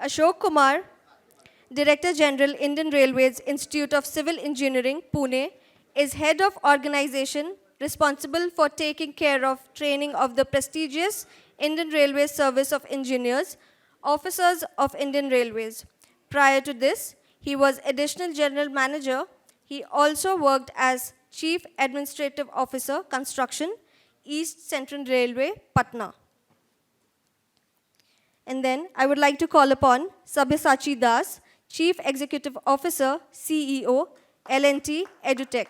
Ashok Kumar, Director General, Indian Railways Institute of Civil Engineering, Pune, is head of organization responsible for taking care of training of the prestigious Indian Railways Service of Engineers, officers of Indian Railways. Prior to this, he was additional general manager. He also worked as Chief Administrative Officer, Construction, East Central Railway, Patna. And then I would like to call upon Sabyasachi Das, Chief Executive Officer, CEO, L&T EduTech.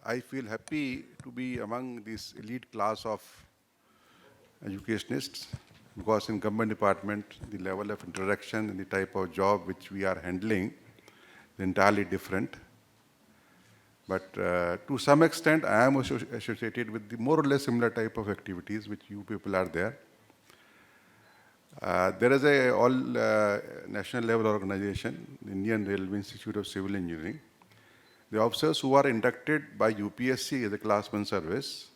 I feel happy to be among this elite class of educationists because in government department, the level of interaction and the type of job which we are handling is entirely different. But to some extent, I am associated with the more or less similar type of activities which you people are there. There is a all national level organization, the Indian Railway Institute of Civil Engineering. The officers who are inducted by UPSC as a class 1 service,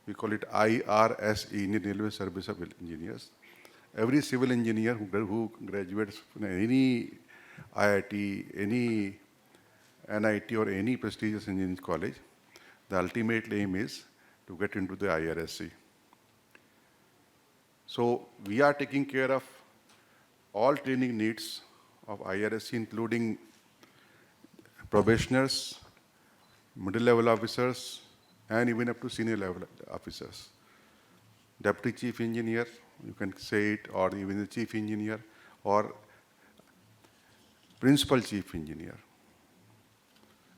we call it IRSE, Indian Railway Service of Engineers. Every civil engineer who graduates from any IIT, any NIT or any prestigious engineering college, the ultimate aim is to get into the IRSE. So we are taking care of all training needs of IRSC, including probationers, middle-level officers, and even up to senior-level officers. Deputy Chief Engineer, you can say it, or even the Chief Engineer, or Principal Chief Engineer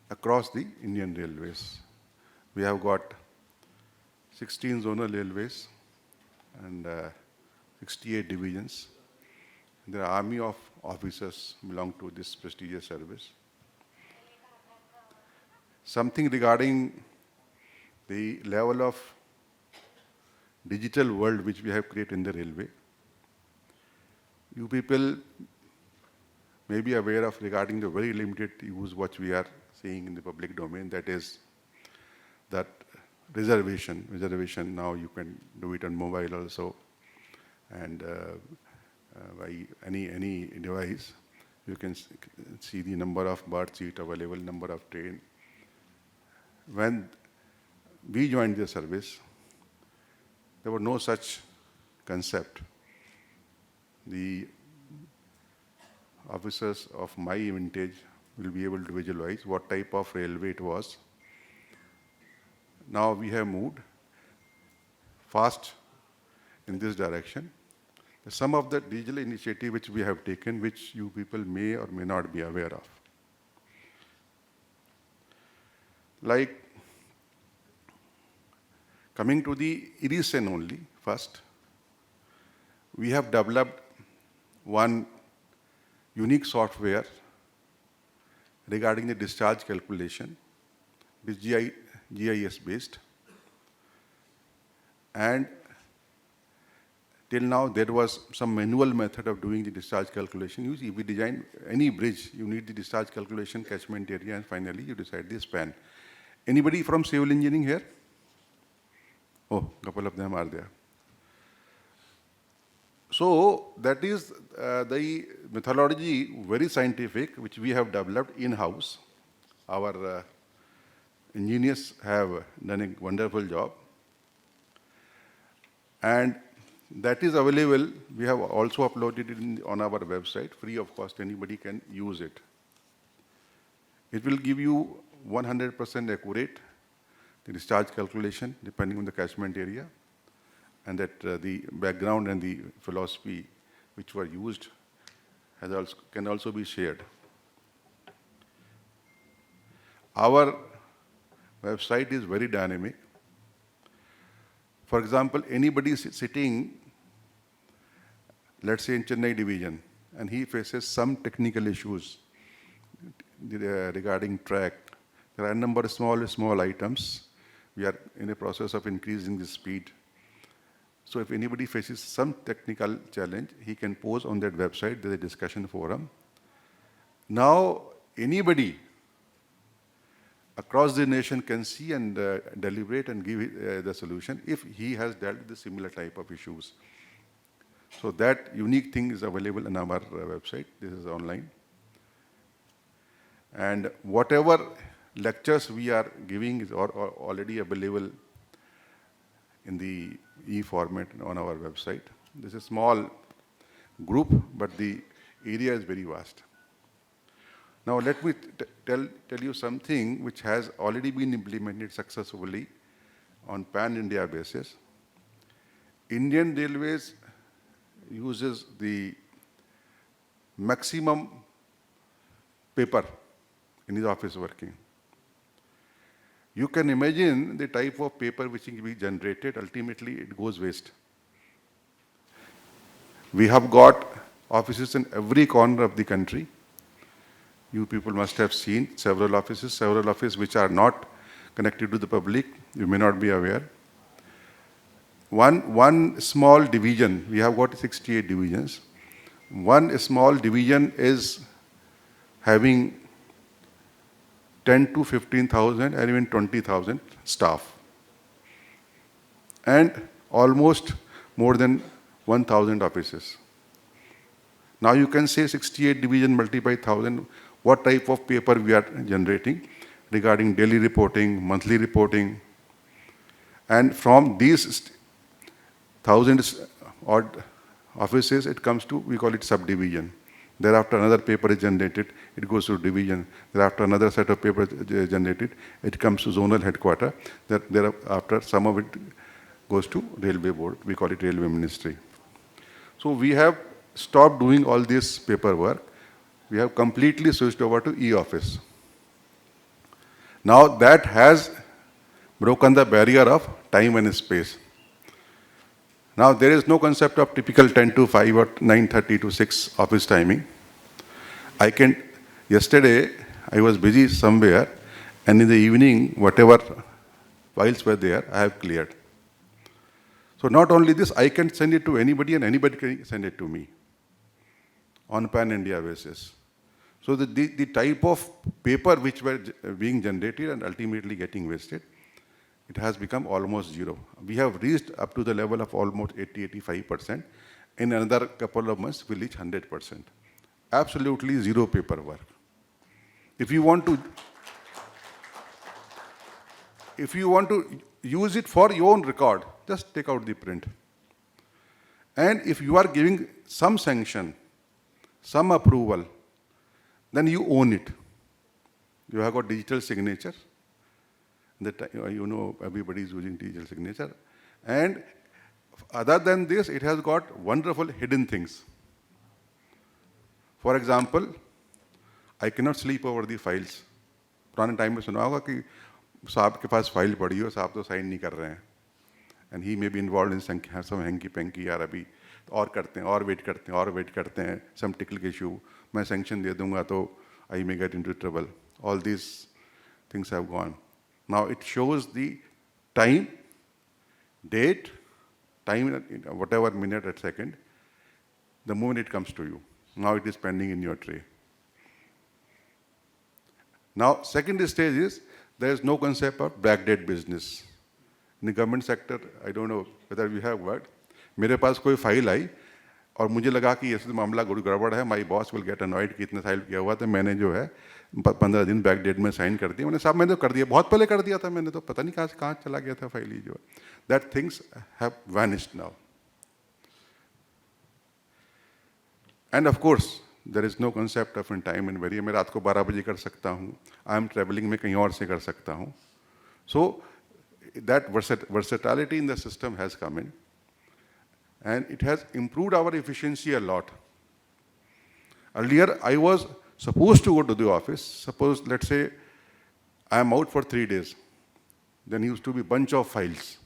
across the Indian Railways. We have got 16 zonal railways and 68 divisions. The army of officers belong to this prestigious service. Something regarding the level of digital world which we have created in the railway. You people may be aware of regarding the very limited use what we are seeing in the public domain, that is that reservation. Reservation now you can do it on mobile also, and by any device you can see the number of berth seat available, number of train. When we joined the service, there was no such concept. The officers of my vintage will be able to visualize what type of railway it was. Now we have moved fast in this direction. Some of the digital initiative which we have taken, which you people may or may not be aware of. Like coming to the irrigation only first, we have developed one unique software regarding the discharge calculation. It is GIS based, and till now there was some manual method of doing the discharge calculation. Usually if we design any bridge, you need the discharge calculation, catchment area, and finally you decide the span. Anybody from civil engineering here? Oh, a couple of them are there. So that is the methodology, very scientific, which we have developed in-house. Our engineers have done a wonderful job. And that is available. We have also uploaded it on our website, free of cost. Anybody can use it. It will give you 100% accurate the discharge calculation depending on the catchment area, and that the background and the philosophy which were used can also be shared. Our website is very dynamic. For example, anybody sitting, let's say in Chennai division, and he faces some technical issues regarding track. There are a number of small items. We are in a process of increasing the speed. So if anybody faces some technical challenge, he can post on that website. There's a discussion forum. Now, anybody across the nation can see and deliberate and give the solution if he has dealt with the similar type of issues. So that unique thing is available in our website. This is online. And whatever lectures we are giving is already available in the e-format on our website. This is a small group, but the area is very vast. Now let me tell you something which has already been implemented successfully on pan-India basis. Indian Railways uses the maximum paper in his office working. You can imagine the type of paper which will be generated, ultimately it goes waste. We have got offices in every corner of the country. You people must have seen several offices which are not connected to the public. You may not be aware. One small division, we have got 68 divisions. One small division is having 10 to 15,000 and even 20,000 staff. And almost more than 1,000 offices. Now you can say 68 division multiplied 1,000, what type of paper we are generating regarding daily reporting, monthly reporting. And from these thousands odd offices, it comes to, we call it subdivision. Thereafter another paper is generated, it goes to division. Thereafter another set of papers is generated, it comes to zonal headquarters. Thereafter some of it goes to railway board, we call it railway ministry. So we have stopped doing all this paperwork. We have completely switched over to e-office. Now that has broken the barrier of time and space. Now there is no concept of typical 10 to 5 or 9:30 to 6 office timing. Yesterday I was busy somewhere and in the evening whatever files were there, I have cleared. So not only this, I can send it to anybody and anybody can send it to me on pan-India basis. So the type of paper which were being generated and ultimately getting wasted, it has become almost zero. We have reached up to the level of almost 80-85%. In another couple of months, we'll reach 100%. Absolutely zero paperwork. If you want to use it for your own record, just take out the print. And if you are giving some sanction, some approval, then you own it. You have got digital signature. You know everybody is using digital signature. And other than this, it has got wonderful hidden things. For example, I cannot sleep over the files. पुराने time में सुना होगा कि साहब के पास file पड़ी हो, साहब तो साइन नहीं कर रहे हैं. And he may be involved in some hanky-panky, यार अभी और करते हैं, और वेट करते हैं, some technical issue, मैं sanction दे दूंगा तो I may get into trouble. All these things have gone. Now it shows the time, date, time, whatever minute or second, the moment it comes to you. Now it is pending in your tray. Now second stage is, there is no concept of backdate business. In the government sector, I don't know whether we have worked. मेरे पास कोई file आई और मुझे लगा कि ये मामला गड़बड़ है, my boss will get annoyed कि इतना फाइल किया हुआ, तो मैंने जो है 15 दिन बैक डेट में साइन कर दिया. मैंने साहब मैंने तो कर दिया, बहुत पहले कर दिया था मैंने, तो पता नहीं कहाँ चला गया था फाइल ही जो. That things have vanished now. And of course there is no concept of in time and very. मैं रात को 12 बजे कर सकता हूँ, आई एम ट्रेवलिंग में कहीं और से कर सकता हूँ. सो that versatility in the system has come in, and it has improved our efficiency a lot. Earlier, I was supposed to go to the office. Suppose, let's say, I am out for 3 days. Then used to be a bunch of files.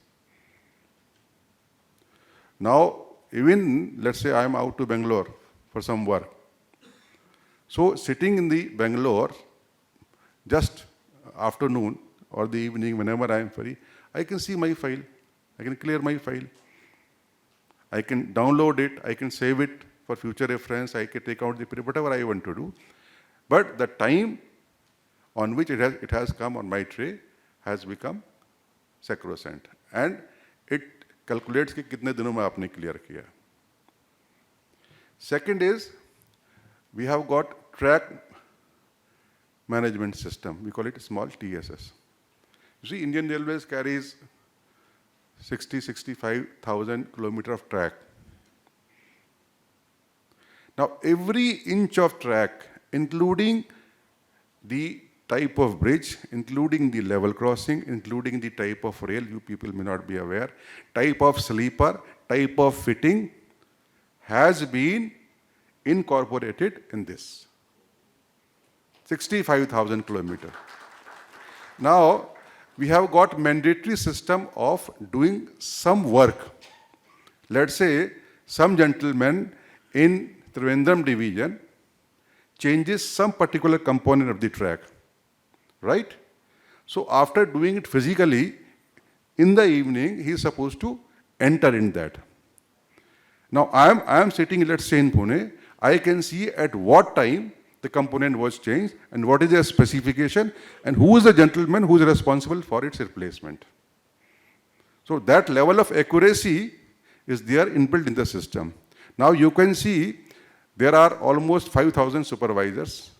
Now, even, let's say, I am out to Bangalore for some work. So, sitting in the Bangalore, just afternoon or the evening, whenever I am free, I can see my file. I can clear my file. I can download it. I can save it for future reference. I can take out the print, whatever I want to do. But the time on which it has come on my tray has become sacrosanct. And it calculates कि कितने दिनों में आपने clear किया. Second is, we have got track management system. We call it small TSS. You see, Indian Railways carries 65,000 kilometers of track. Now, every inch of track, including the type of bridge, including the level crossing, including the type of rail, you people may not be aware, type of sleeper, type of fitting, has been incorporated in this. 65,000 kilometers. Now, we have got mandatory system of doing some work. Let's say some gentleman in Trivandrum division changes some particular component of the track, right? So after doing it physically, in the evening, he is supposed to enter in that. Now I am sitting, let's say in Pune, I can see at what time the component was changed and what is their specification and who is the gentleman who is responsible for its replacement. So that level of accuracy is there inbuilt in the system. Now you can see there are almost 5,000 supervisors.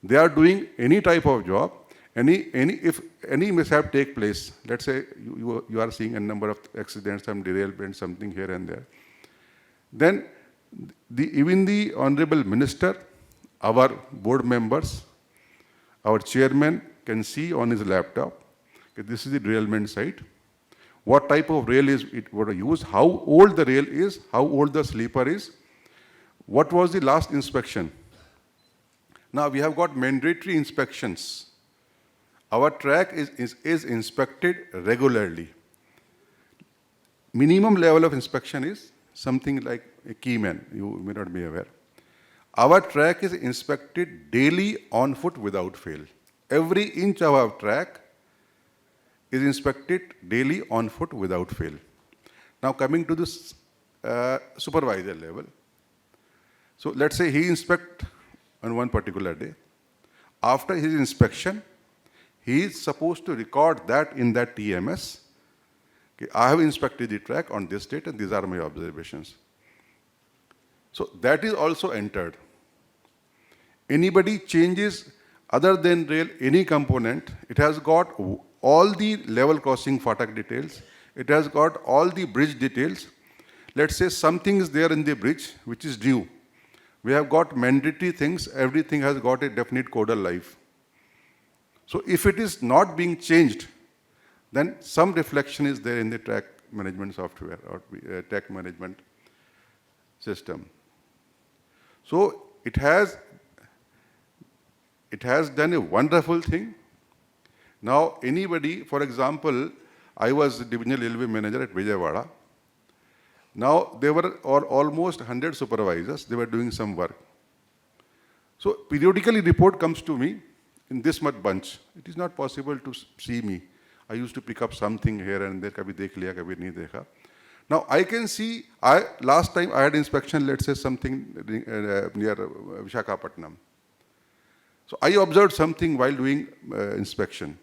They are doing any type of job. If any mishap take place, let's say you are seeing a number of accidents, some derailment, something here and there, then even the Honorable Minister, our board members, our chairman can see on his laptop, okay, this is the derailment site, what type of rail is it would use, how old the rail is, how old the sleeper is, what was the last inspection. Now we have got mandatory inspections. Our track is inspected regularly. Minimum level of inspection is something like a keyman, you may not be aware. Our track is inspected daily on foot without fail. Every inch of our track is inspected daily on foot without fail. Now coming to this supervisor level. So let's say he inspects on one particular day. After his inspection, he is supposed to record that in that TMS. Okay, I have inspected the track on this date and these are my observations. So that is also entered. Anybody changes other than rail any component, it has got all the level crossing fatak details, it has got all the bridge details. Let's say something is there in the bridge which is due. We have got mandatory things, everything has got a definite codal life. So if it is not being changed, then some reflection is there in the track management software or track management system. So it has done a wonderful thing. Now anybody, for example, I was divisional railway manager at Vijayawada. Now there were almost 100 supervisors, they were doing some work. So periodically report comes to me in this much bunch. It is not possible to see me. I used to pick up something here and there, kabhi dekh liya, kabhi nahi dekha. Now I can see, last time I had inspection, let's say something near Visakhapatnam. So I observed something while doing inspection.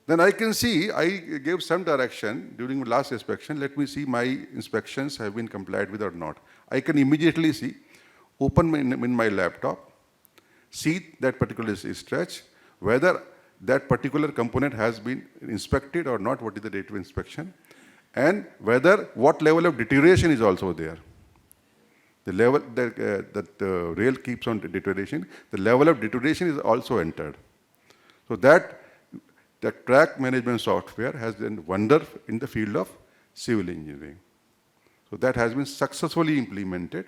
Then I can see, I gave some direction during last inspection, let me see my inspections have been complied with or not. I can immediately see, open in my laptop, see that particular stretch, whether that particular component has been inspected or not, what is the date of inspection, and whether what level of deterioration is also there. The level that the rail keeps on deterioration, the level of deterioration is also entered. So that the track management software has done wonder in the field of civil engineering. So that has been successfully implemented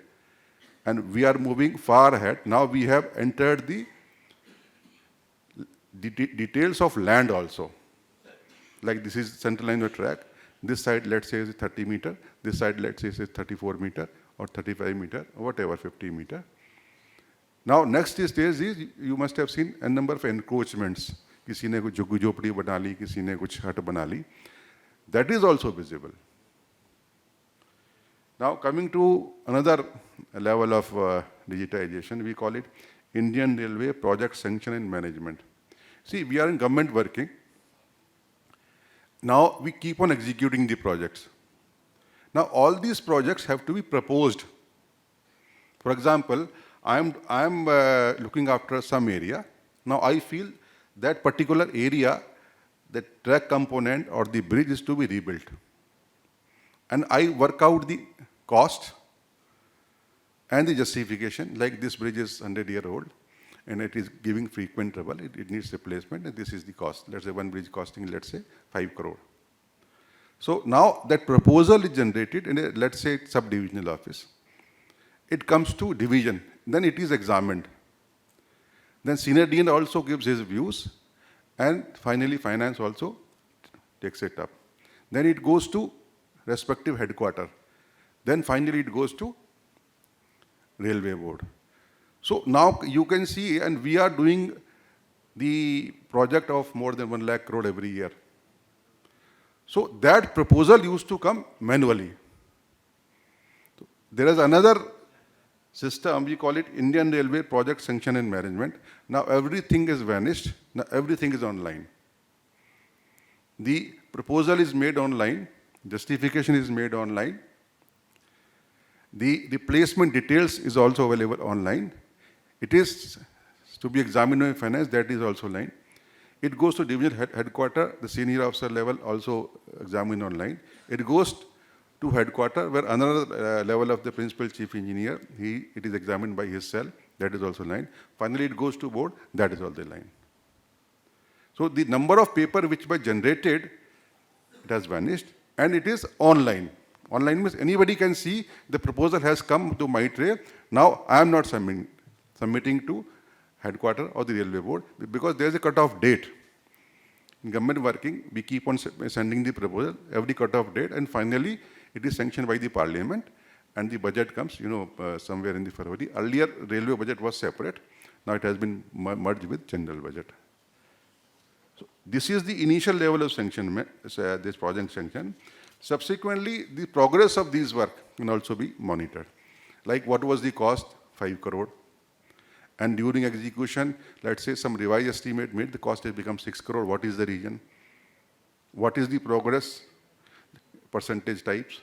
and we are moving far ahead. Now we have entered the details of land also. Like this is central line of track. This side, let's say, is 30 meter. This side, let's say, is 34 meter or 35 meter, or whatever, 50 meter. Now, next stage is, you must have seen a number of encroachments. किसी ने कुछ झुग्गी झोपड़ी बना ली, किसी ने कुछ हट बना ली. That is also visible. Now, coming to another level of digitization, we call it Indian Railway Project Sanction and Management. See, we are in government working. Now, we keep on executing the projects. Now, all these projects have to be proposed For example, I'm looking after some area. Now I feel that particular area, the track component or the bridge is to be rebuilt. And I work out the cost and the justification, like this bridge is 100-year-old and it is giving frequent trouble, it needs replacement, and this is the cost. Let's say one bridge costing, let's say, 5 crore. So now that proposal is generated in a, let's say, subdivisional office. It comes to division, then it is examined. Then senior dean also gives his views, and finally finance also takes it up. Then it goes to respective headquarter. Then finally it goes to railway board. So now you can see, and we are doing the project of more than 1 lakh crore every year. So that proposal used to come manually. There is another system, we call it Indian Railway Project Sanction and Management. Now everything is vanished, now everything is online. The proposal is made online, justification is made online, the placement details is also available online. It is to be examined by finance, that is also online. It goes to division headquarter, the senior officer level also examined online. It goes to headquarter where another level of the principal chief engineer, it is examined by his cell, that is also line. Finally it goes to board, that is also line. So the number of paper which was generated, it has vanished, and it is online. Online means anybody can see the proposal has come to my tray. Now I am not submitting to headquarter or the railway board because there is a cut-off date. In government working, we keep on sending the proposal, every cut-off date, and finally it is sanctioned by the parliament, and the budget comes, somewhere in the February. Earlier, railway budget was separate. Now it has been merged with general budget. So this is the initial level of sanction, this project sanction. Subsequently, the progress of these work can also be monitored. Like what was the cost? 5 crore. And during execution, let's say some revised estimate made, the cost has become 6 crore. What is the reason? What is the progress? Percentage types,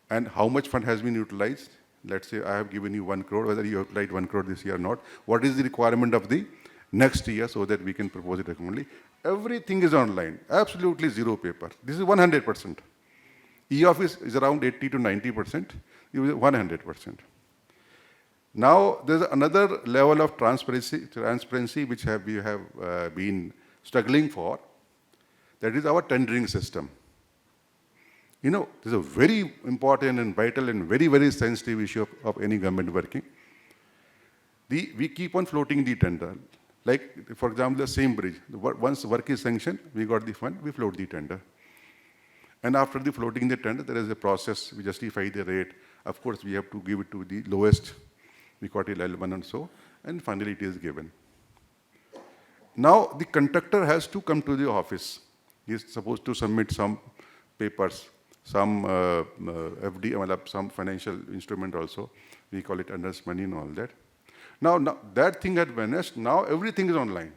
and how much fund has been utilized. Let's say I have given you 1 crore, whether you utilized 1 crore this year or not. What is the requirement of the next year so that we can propose it accordingly. Everything is online, absolutely zero paper. This is 100%. E-office is around 80 to 90%, it was 100%. Now there's another level of transparency which we have been struggling for. That is our tendering system. This is a very important and vital and very, very sensitive issue of any government working. We keep on floating the tender. Like, for example, the same bridge. Once work is sanctioned, we got the fund, we float the tender. And after the floating the tender, there is a process, we justify the rate. Of course, we have to give it to the lowest, we got it L1 and so, and finally it is given. Now, the contractor has to come to the office. He is supposed to submit some papers, some FD, some financial instrument also. We call it earnest money and all that. Now that thing had vanished. Now everything is online.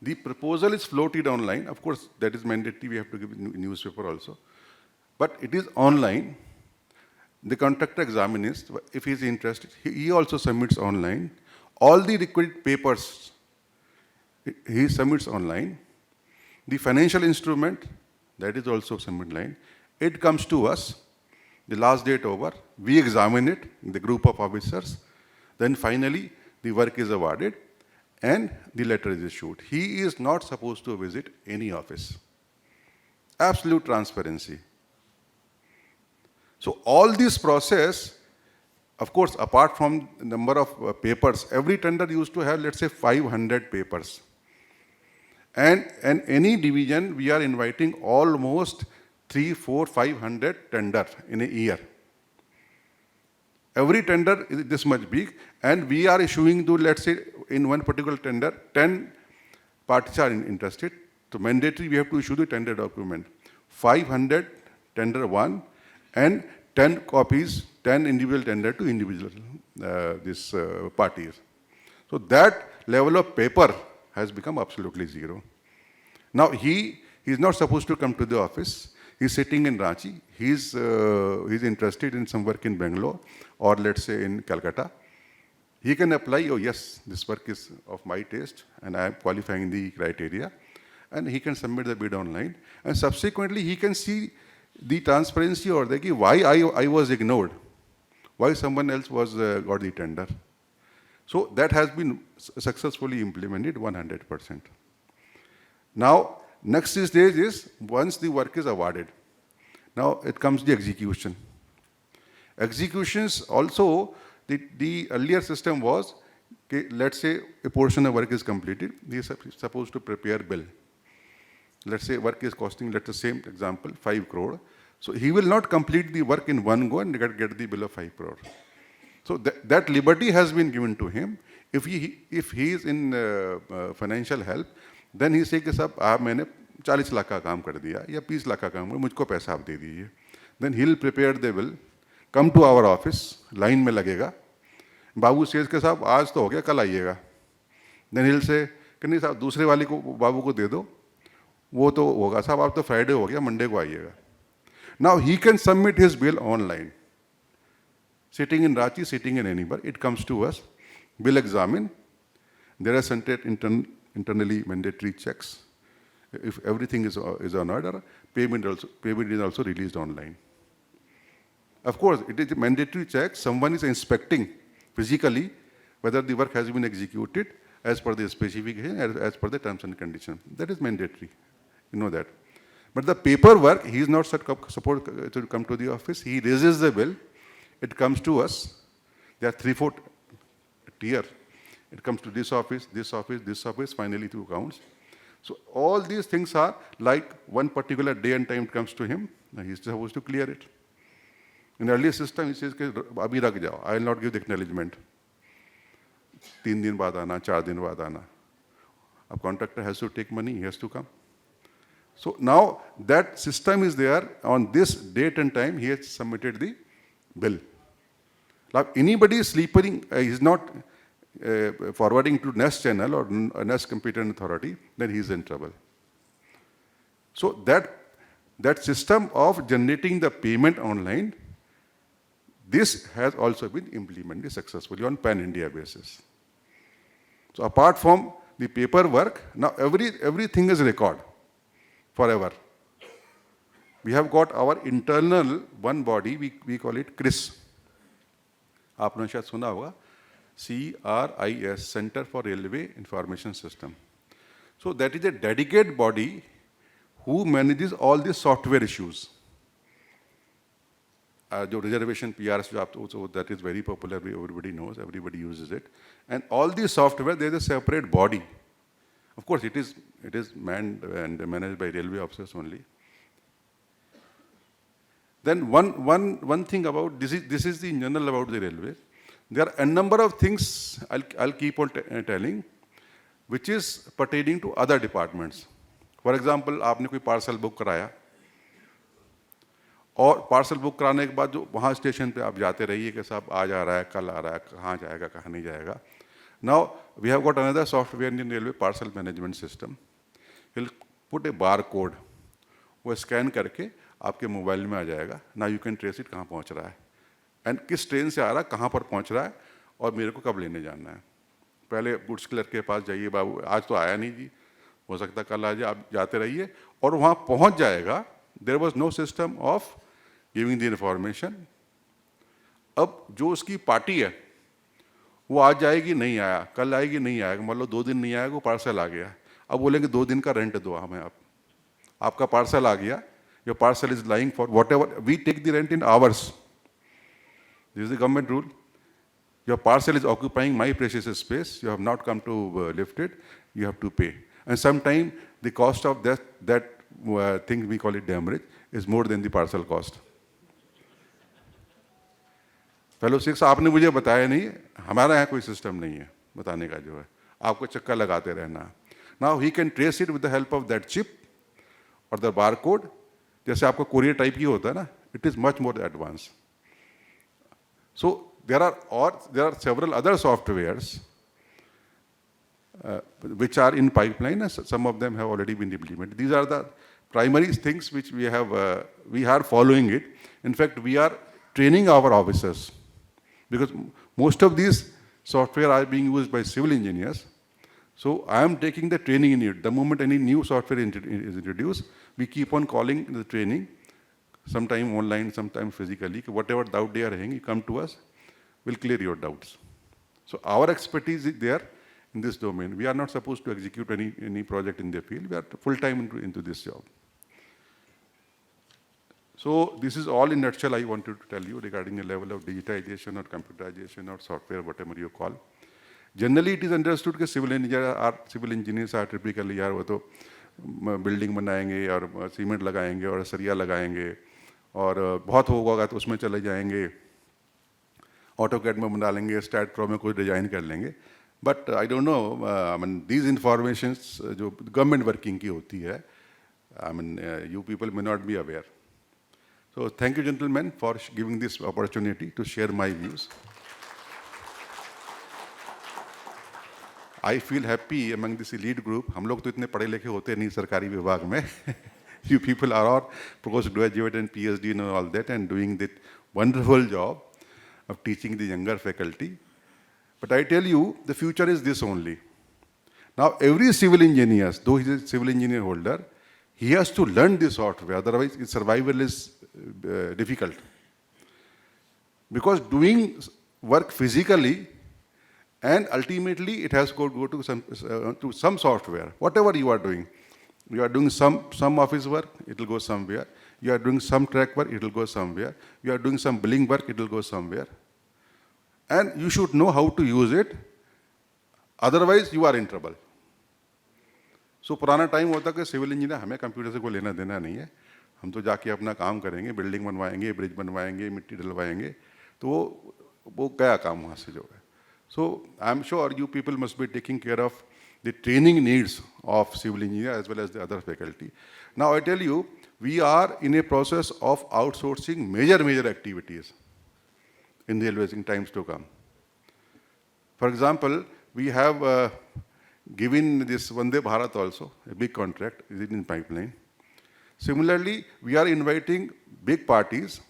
The proposal is floated online. Of course, that is mandatory. We have to give newspaper also. But it is online. The contractor examines. If he is interested, he also submits online. All the required papers, he submits online. The financial instrument, that is also submitted online. It comes to us, the last date over, we examine it in the group of officers, then finally the work is awarded and the letter is issued. He is not supposed to visit any office. Absolute transparency. So all this process, of course, apart from the number of papers, every tender used to have, let's say, 500 papers. And any division, we are inviting almost 300, 400, 500 tender in a year. Every tender is this much big, and we are issuing to, let's say, in one particular tender, 10 parties are interested. So mandatory, we have to issue the tender document. 500 tender one, and 10 copies, 10 individual tender to individual parties. So that level of paper has become absolutely zero. Now he is not supposed to come to the office. He's sitting in Ranchi. He's interested in some work in Bangalore or let's say in Calcutta. He can apply, oh yes, this work is of my taste and I am qualifying the criteria. And he can submit the bid online. And subsequently, he can see the transparency or the why I was ignored, why someone else was got the tender. So that has been successfully implemented 100%. Now, next stage is once the work is awarded. Now it comes the execution. Executions also, the earlier system was, okay, let's say a portion of work is completed, he is supposed to prepare bill. Let's say work is costing, let's say same example, 5 crore. So he will not complete the work in one go and get the bill of 5 crore. So that liberty has been given to him. If he is in financial help, then he say कि साहब आप मैंने 40 लाख का काम कर दिया या 20 लाख का काम कर मुझको पैसा आप दे दीजिए. Then he'll prepare the bill, come to our office, line में लगेगा. बाबू says कि साहब आज तो हो गया कल आइएगा. Then he'll say कि नहीं साहब दूसरे वाले को बाबू को दे दो, वो तो होगा साहब आप तो फ्राइडे हो गया मंडे को आइएगा. Now he can submit his bill online. Sitting in Ranchi, sitting in anywhere, it comes to us, bill examine. There are some internally mandatory checks. If everything is on order, payment is also released online. Of course, it is a mandatory check. Someone is inspecting physically whether the work has been executed as per the specification, as per the terms and conditions. That is mandatory. You know that. But the paperwork, he is not supposed to come to the office. He raises the bill. It comes to us. There are 3-4 tier. It comes to this office, this office, this office, finally to accounts. So all these things are like one particular day and time it comes to him. He is supposed to clear it. In the earlier system, he says, "Abhi rak jao. I will not give the acknowledgement. 3 दिन बाद आना, 4 दिन बाद आना." A contractor has to take money, he has to come. So now that system is there. On this date and time, he has submitted the bill. Now anybody is sleeping, is not forwarding to next channel or next competent authority, then he is in trouble. So that system of generating the payment online, this has also been implemented successfully on pan-India basis. So apart from the paperwork, now everything is record forever. We have got our internal one body, we call it CRIS. आपने शायद सुना होगा, CRIS, Center for Railway Information System. So that is a dedicated body who manages all the software issues. जो reservation PRS जो आप so that is very popular, everybody knows, everybody uses it, and all the software there is a separate body. Of course, it is manned and managed by railway officers only. Then one thing about this is the general about the railway. There are a number of things I'll keep on telling, which is pertaining to other departments. For example, आपने कोई parcel book कराया, और parcel book कराने के बाद जो वहाँ station पे आप जाते रहिए कि साहब आज आ रहा है, कल आ रहा है, कहाँ जाएगा, कहाँ नहीं जाएगा. Now we have got another software in railway parcel management system. He'll put a barcode, वो स्कैन करके आपके मोबाइल में आ जाएगा. Now you can trace it कहाँ पहुँच रहा है, and किस ट्रेन से आ रहा है, कहाँ पर पहुँच रहा है, और मेरे को कब लेने जाना है. पहले गुड्स क्लर्क के पास जाइए, बाबू आज तो आया नहीं जी, हो सकता कल आ जाए, आप जाते रहिए और वहाँ पहुँच जाएगा. There was no system of giving the information. अब जो उसकी पार्टी है वो आज जाएगी, नहीं आया, कल आएगी, नहीं आएगा, मान लो 2 दिन नहीं आएगा, वो पार्सल आ गया. अब बोलेंगे 2 दिन का रेंट दो हमें, आपका पार्सल आ गया, your parcel is lying for whatever, we take the rent in hours. This is the government rule. Your parcel is occupying my precious space, you have not come to lift it, you have to pay. And sometimes the cost of that thing, we call it demurrage, is more than the parcel cost. Fellow 6, आपने मुझे बताया नहीं, हमारा यहाँ कोई system नहीं है बताने का, जो है आपको चक्कर लगाते रहना. Now he can trace it with the help of that chip और द बारकोड. जैसे आपको कोरियर टाइप की होता है ना, it is much more advance. So there are several other softwares which are in pipeline, and some of them have already been implemented. These are the primary things which we are following it. In fact, we are training our officers because most of these software are being used by civil engineers. So I am taking the training in it. The moment any new software is introduced, we keep on calling the training, sometime online, sometime physically. Whatever doubt they are having, you come to us, we'll clear your doubts. So our expertise is there in this domain. We are not supposed to execute any project in the field. We are full-time into this job. So this is all in nutshell I wanted to tell you regarding the level of digitization or computerization or software, whatever you call. Generally, it is understood that civil engineers are typically यार वो तो building बनाएंगे और cement लगाएंगे और सरिया लगाएंगे और बहुत होगा तो उसमें चले जाएंगे AutoCAD में बना लेंगे स्टैट प्रो में कोई डिजाइन कर लेंगे but I don't know I mean these informations जो गवर्नमेंट वर्किंग की होती है I mean you people may not be aware so thank you gentleman for giving this opportunity to share my views I feel happy among this elite group हम लोग तो इतने पढ़े लिखे होते नहीं सरकारी विभाग में you people are all postgraduate and PhD and all that and doing that wonderful job of teaching the younger faculty. But I tell you, the future is this only. Now, every civil engineer, though he is a civil engineer holder, he has to learn this software, otherwise his survival is difficult. Because doing work physically and ultimately it has to go to some software, whatever you are doing. You are doing some office work, it will go somewhere. You are doing some track work, it will go somewhere. You are doing some billing work, it will go somewhere. And you should know how to use it, otherwise you are in trouble. So पुराना time होता कि civil engineer हमें computer से कोई लेना देना नहीं है, हम तो जाके अपना काम करेंगे, बिल्डिंग बनवाएंगे, ब्रिज बनवाएंगे, मिट्टी डलवाएंगे, तो वो गया काम वहाँ से जो है. So I am sure you people must be taking care of the training needs of civil engineer as well as the other faculty. Now I tell you, we are in a process of outsourcing major activities in the railways in times to come. For example, we have given this Vande Bharat also, a big contract, is it in pipeline. Similarly, we are inviting big parties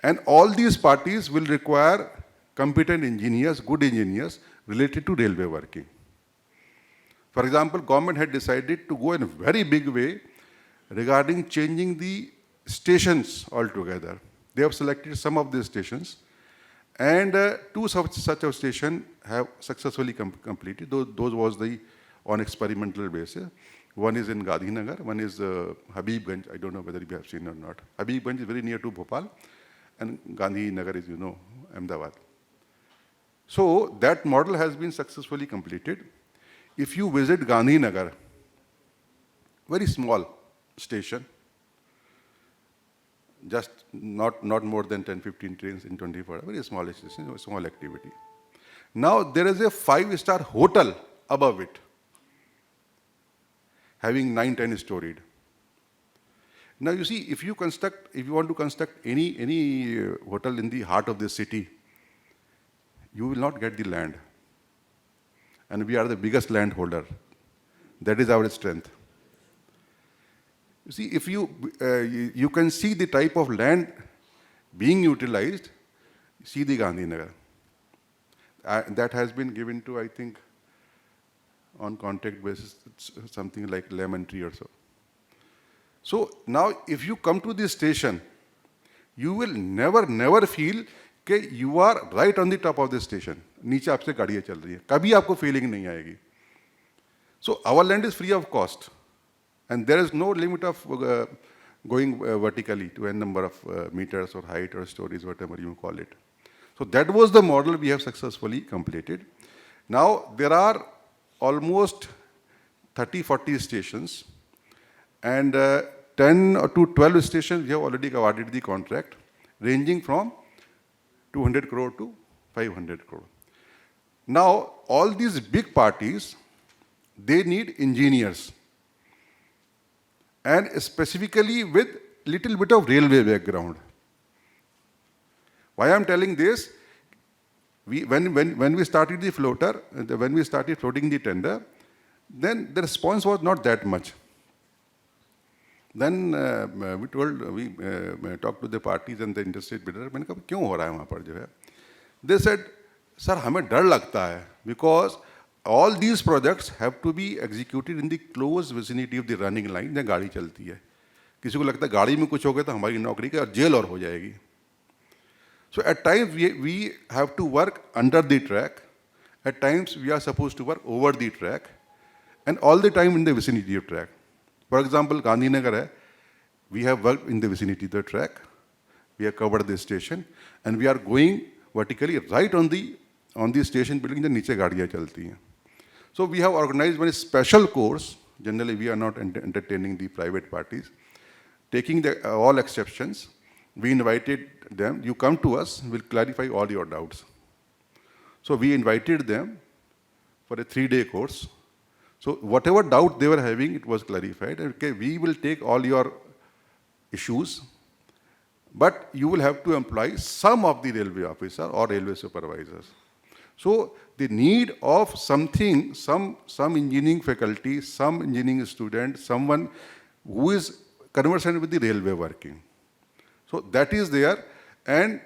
and all these parties will require competent engineers, good engineers related to railway working. For example, government had decided to go in a very big way regarding changing the stations altogether. They have selected some of the stations and two such of stations have successfully completed. Those was on experimental basis. One is in Gandhinagar, one is Habibganj. I don't know whether you have seen or not. Habibganj is very near to Bhopal and Gandhinagar is, Ahmedabad. So that model has been successfully completed. If you visit Gandhinagar, very small station, just not more than 10-15 trains in 24 hours, very small station, small activity. Now there is a 5-star hotel above it, having 9-10 storied. Now you see, if you want to construct any hotel in the heart of the city, you will not get the land. And we are the biggest landholder. That is our strength. You see, if you can see the type of land being utilized, see the Gandhinagar. That has been given to, I think, on contract basis, it's something like lemon tree or so. So now, if you come to this station, you will never feel कि you are right on the top of the station. नीचे आपसे गाड़ियाँ चल रही हैं, कभी आपको feeling नहीं आएगी. So our land is free of cost, and there is no limit of going vertically to a number of meters or height or stories, whatever you call it. So that was the model we have successfully completed. Now there are almost 30-40 stations, and 10 to 12 stations we have already awarded the contract, ranging from 200 crore to 500 crore. Now, all these big parties, they need engineers, and specifically with little bit of railway background. Why I am telling this? When we started the floater, when we started floating the tender, then the response was not that much. Then we talked to the parties and the industry bidder. मैंने कहा क्यों हो रहा है वहाँ पर जो है? They said, sir हमें डर लगता है because all these projects have to be executed in the close vicinity of the running line जहाँ गाड़ी चलती है. किसी को लगता है गाड़ी में कुछ हो गया तो हमारी नौकरी का जेल और हो जाएगी. So at times we have to work under the track. At times we are supposed to work over the track, and all the time in the vicinity of track. For example, Gandhinagar hai, we have worked in the vicinity of the track. We have covered the station, and we are going vertically right on the station building. The niche gaadiyan chalti hain. So we have organized one special course. Generally, we are not entertaining the private parties. Taking all exceptions, we invited them. You come to us, we'll clarify all your doubts. So we invited them for a 3-day course. So whatever doubt they were having, it was clarified. Okay, we will take all your issues, but you will have to employ some of the railway officer or railway supervisors. So the need of something, some engineering faculty, some engineering student, someone who is conversant with the railway working. So that is there, and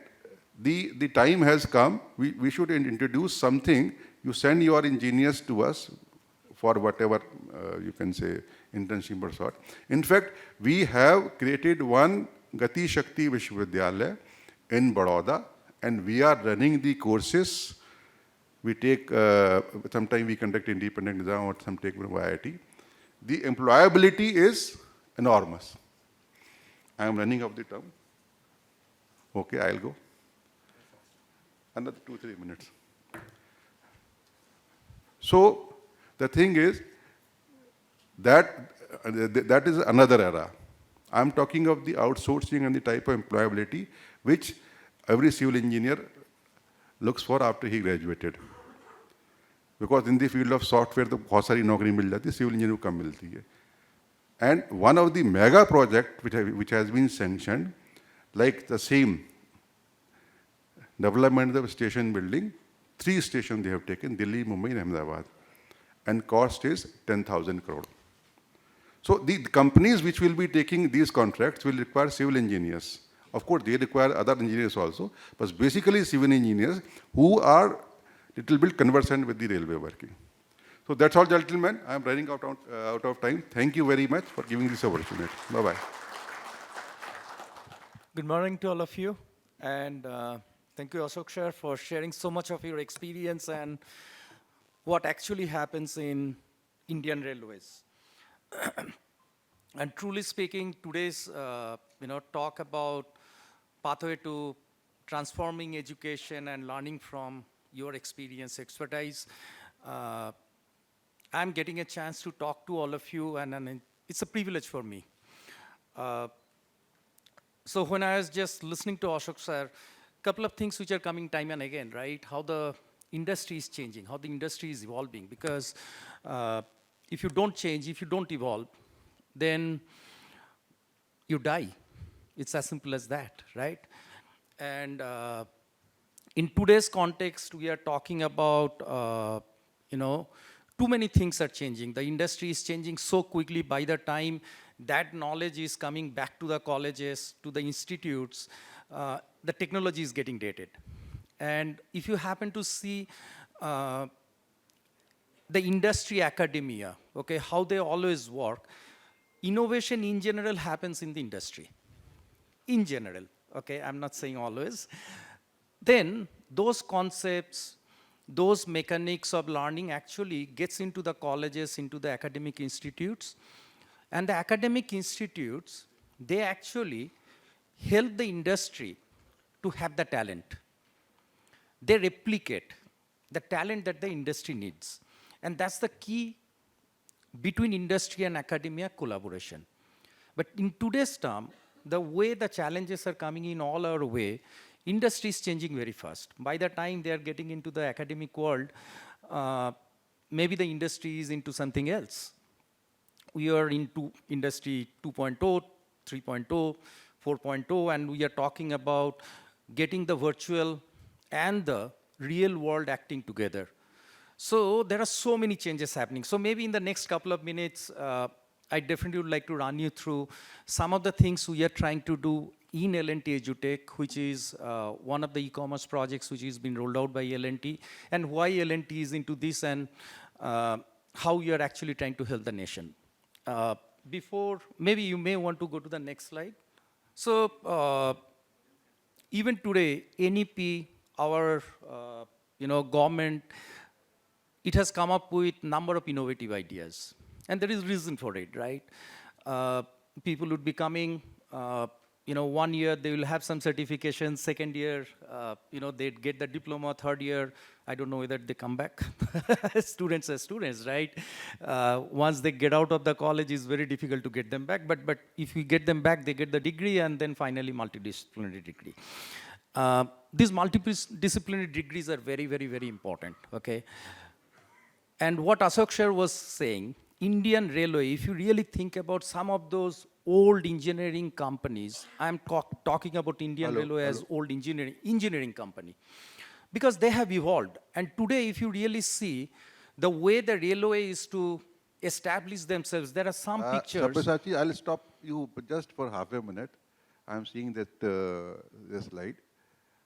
the time has come. We should introduce something. You send your engineers to us for whatever you can say internship or sort. In fact, we have created one Gati Shakti Vishwavidyalaya in Baroda, and we are running the courses. We take, sometimes we conduct independent exam or some take from IIT. The employability is enormous. I am running out of the term. Okay, I'll go. Another 2-3 minutes. So the thing is that that is another era. I'm talking of the outsourcing and the type of employability which every civil engineer looks for after he graduated. Because in the field of software, तो बहुत सारी नौकरी मिल जाती है, civil engineer को कम मिलती है. And one of the mega project which has been sanctioned, like the same development of the station building, 3 stations they have taken, Delhi, Mumbai and Ahmedabad. And cost is 10,000 crore. So the companies which will be taking these contracts will require civil engineers. Of course, they require other engineers also, but basically civil engineers who are little bit conversant with the railway working. So that's all, gentlemen. I'm running out of time. Thank you very much for giving this opportunity. Bye-bye. Good morning to all of you. And thank you, Ashok sir, for sharing so much of your experience and what actually happens in Indian Railways. And truly speaking, today's talk about pathway to transforming education and learning from your experience, expertise. I'm getting a chance to talk to all of you, and it's a privilege for me. So when I was just listening to Ashok sir, a couple of things which are coming time and again, right? How the industry is changing, how the industry is evolving. Because if you don't change, if you don't evolve, then you die. It's as simple as that, right? And in today's context, we are talking about, too many things are changing. The industry is changing so quickly. By the time that knowledge is coming back to the colleges, to the institutes, the technology is getting dated. And if you happen to see the industry academia, okay, how they always work, innovation in general happens in the industry. In general, okay, I'm not saying always. Then those concepts, those mechanics of learning actually gets into the colleges, into the academic institutes. And the academic institutes, they actually help the industry to have the talent. They replicate the talent that the industry needs. And that's the key between industry and academia collaboration. But in today's term, the way the challenges are coming in all our way, industry is changing very fast. By the time they are getting into the academic world, maybe the industry is into something else. We are into industry 2.0, 3.0, 4.0, and we are talking about getting the virtual and the real world acting together. So there are so many changes happening. So maybe in the next couple of minutes, I definitely would like to run you through some of the things we are trying to do in L&T EduTech, which is one of the e-commerce projects which is been rolled out by L&T, and why L&T is into this, and how we are actually trying to help the nation. Before, maybe you may want to go to the next slide. So even today, NEP, our government, it has come up with number of innovative ideas. And there is reason for it, right? People would be coming, 1 year they will have some certification, second year, they'd get the diploma, third year, I don't know whether they come back. Students are students, right? Once they get out of the college, it's very difficult to get them back. But if we get them back, they get the degree and then finally multidisciplinary degree. These multidisciplinary degrees are very, very, very important, okay? And what Ashok Sir was saying, Indian Railway, if you really think about some of those old engineering companies, I'm talking about Indian Railway as old engineering company, because they have evolved. And today, if you really see the way the railway is to establish themselves, there are some pictures. Sabyasachi, I'll stop you just for half a minute. I'm seeing that the slide.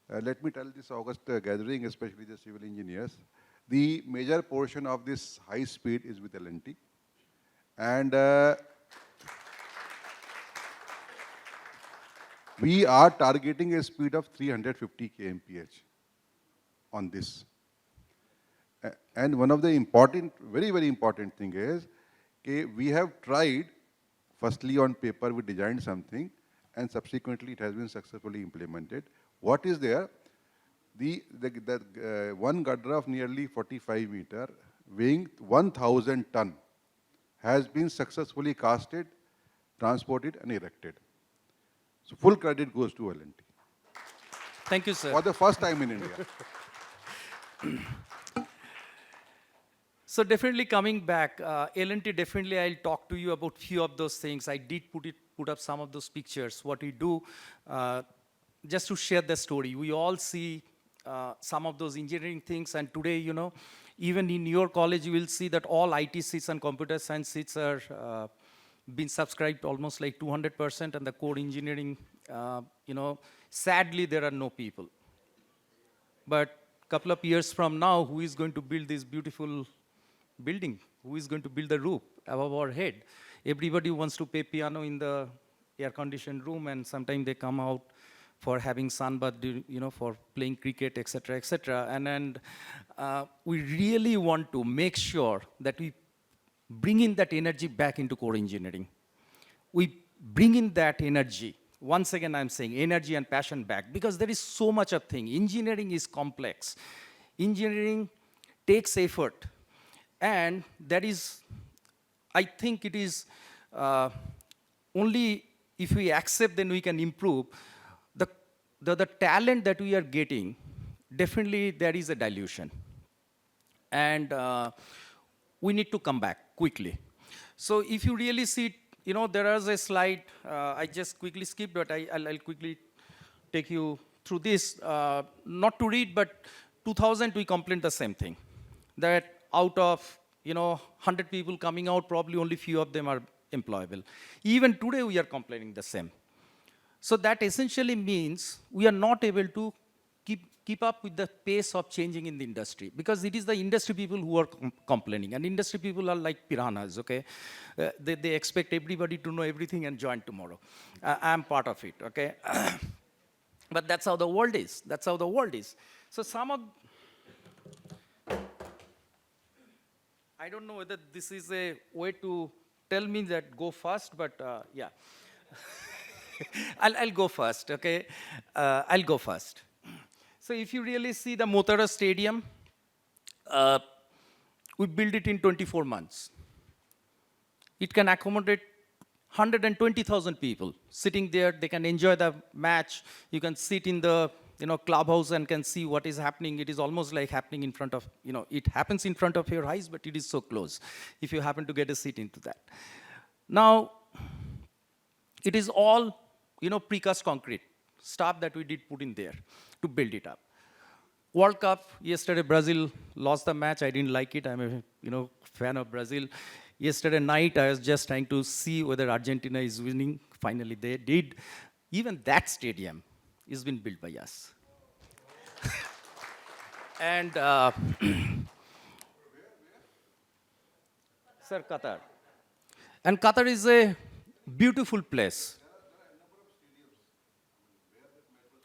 Let me tell this August gathering, especially the civil engineers, the major portion of this high speed is with L&T. And we are targeting a speed of 350 kmph on this. And one of the important, very, very important thing is, we have tried, firstly on paper we designed something, and subsequently it has been successfully implemented. What is there? The one girder of nearly 45 meter, weighing 1,000 ton, has been successfully casted, transported, and erected. So full credit goes to L&T. Thank you, sir. For the first time in India. So definitely coming back, L&T, definitely I'll talk to you about few of those things. I did put up some of those pictures. What we do, just to share the story. We all see some of those engineering things, and today, even in your college, you will see that all IT seats and computer science seats are been subscribed almost like 200%, and the core engineering, sadly, there are no people. But a couple of years from now, who is going to build this beautiful building? Who is going to build the roof above our head? Everybody wants to play piano in the air-conditioned room, and sometimes they come out for having sunbath, for playing cricket, etc., etc. And we really want to make sure that we bring in that energy back into core engineering. We bring in that energy. Once again, I'm saying energy and passion back, because there is so much of thing. Engineering is complex. Engineering takes effort. And that is, I think it is only if we accept, then we can improve. The talent that we are getting, definitely there is a dilution. And we need to come back quickly. So if you really see, there is a slide, I just quickly skipped, but I'll quickly take you through this. Not to read, but 2000 we complained the same thing. That out of 100 people coming out, probably only few of them are employable. Even today we are complaining the same. So that essentially means we are not able to keep up with the pace of changing in the industry, because it is the industry people who are complaining, and industry people are like piranhas, okay? They expect everybody to know everything and join tomorrow. I'm part of it, okay? But that's how the world is. That's how the world is. So I don't know whether this is a way to tell me that go fast, but yeah. I'll go first, okay? I'll go first. So if you really see the Motera Stadium, we built it in 24 months. It can accommodate 120,000 people sitting there. They can enjoy the match. You can sit in the clubhouse and can see what is happening. It is almost like happening in front of, it happens in front of your eyes, but it is so close if you happen to get a seat into that. Now, it is all precast concrete stuff that we did put in there to build it up. World Cup, yesterday Brazil lost the match. I didn't like it. I'm a fan of Brazil. Yesterday night, I was just trying to see whether Argentina is winning. Finally, they did. Even that stadium is been built by us. And, Sir, Qatar. And Qatar is a beautiful place.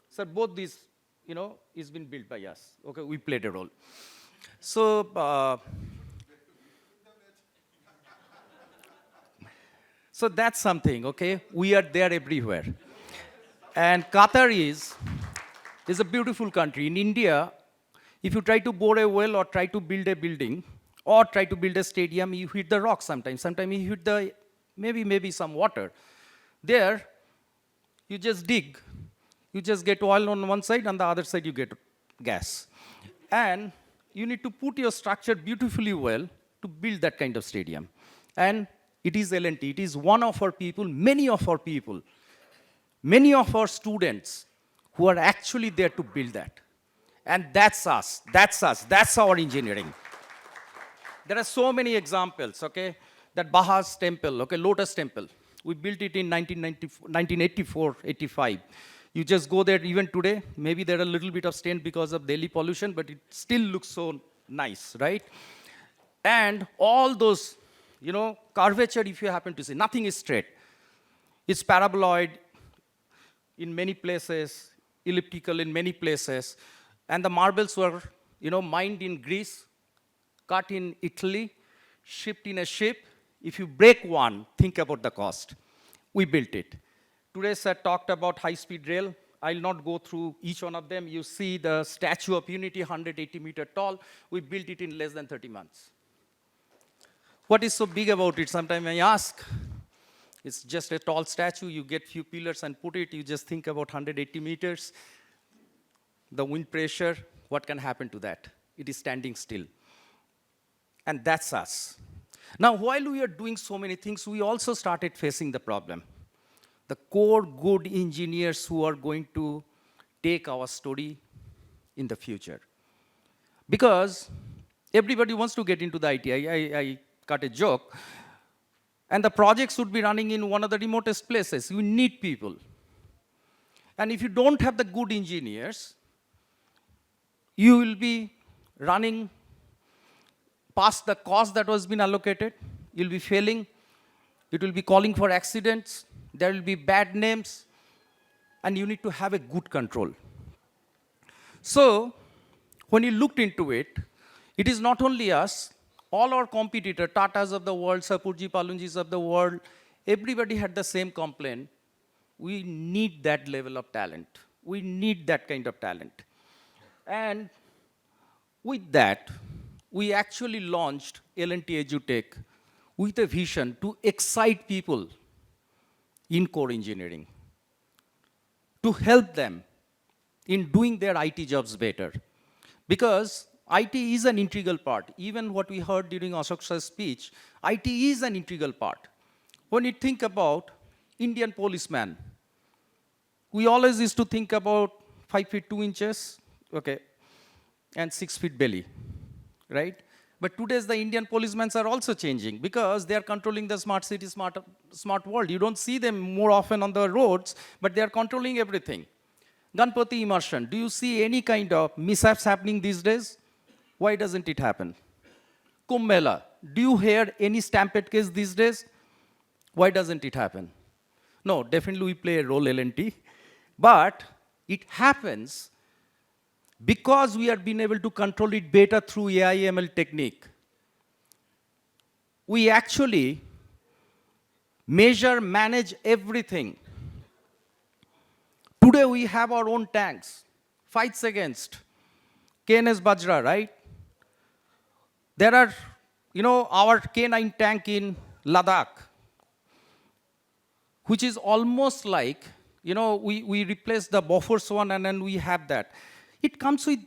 Sir, both these, is been built by us. Okay, we played a role. So, so that's something, okay? We are there everywhere. And Qatar is a beautiful country. In India, if you try to bore a well or try to build a building or try to build a stadium, you hit the rock sometimes. Sometimes you hit the, maybe some water. There, you just dig. You just get oil on one side, on the other side you get gas. And you need to put your structure beautifully well to build that kind of stadium. And it is L&T. It is one of our people, many of our students who are actually there to build that. And that's us, that's our engineering. There are so many examples, okay? That Baha's temple, okay, Lotus temple. We built it in 1984, 85. You just go there even today, maybe there are a little bit of stain because of Delhi pollution, but it still looks so nice, right? And all those, curvature, if you happen to see, nothing is straight. It's paraboloid in many places, elliptical in many places. And the marbles were, mined in Greece, cut in Italy, shipped in a ship. If you break one, think about the cost. We built it. Today, sir talked about high-speed rail. I'll not go through each one of them. You see the Statue of Unity, 180 meter tall. We built it in less than 30 months. What is so big about it? Sometimes I ask. It's just a tall statue. You get few pillars and put it. You just think about 180 meters. The wind pressure, what can happen to that? It is standing still. And that's us. Now, while we are doing so many things, we also started facing the problem. The core good engineers who are going to take our story in the future. Because everybody wants to get into the IT. I cut a joke. And the projects would be running in one of the remotest places. You need people. And if you don't have the good engineers, you will be running past the cost that was been allocated. You'll be failing. It will be calling for accidents. There will be bad names. And you need to have a good control. So, when you looked into it, it is not only us, all our competitors, Tatas of the world, Sapurji Palunjis of the world, everybody had the same complaint. We need that level of talent. We need that kind of talent. And with that, we actually launched L&T EduTech with a vision to excite people in core engineering, to help them in doing their IT jobs better. Because IT is an integral part. Even what we heard during Ashok's speech, IT is an integral part. When you think about Indian policeman, we always used to think about 5 feet 2 inches, okay, and 6 feet belly, right? But today's the Indian policemen are also changing because they are controlling the smart city, smart world. You don't see them more often on the roads, but they are controlling everything. Ganpati immersion, do you see any kind of mishaps happening these days? Why doesn't it happen? Kumbh Mela, do you hear any stampede case these days? Why doesn't it happen? No, definitely we play a role L&T, but it happens because we have been able to control it better through AI/ML technique. We actually measure, manage everything. Today we have our own tanks, fights against KNS Bajra, right? There are, our K9 tank in Ladakh, which is almost like, we replace the Bofors one and then we have that. It comes with,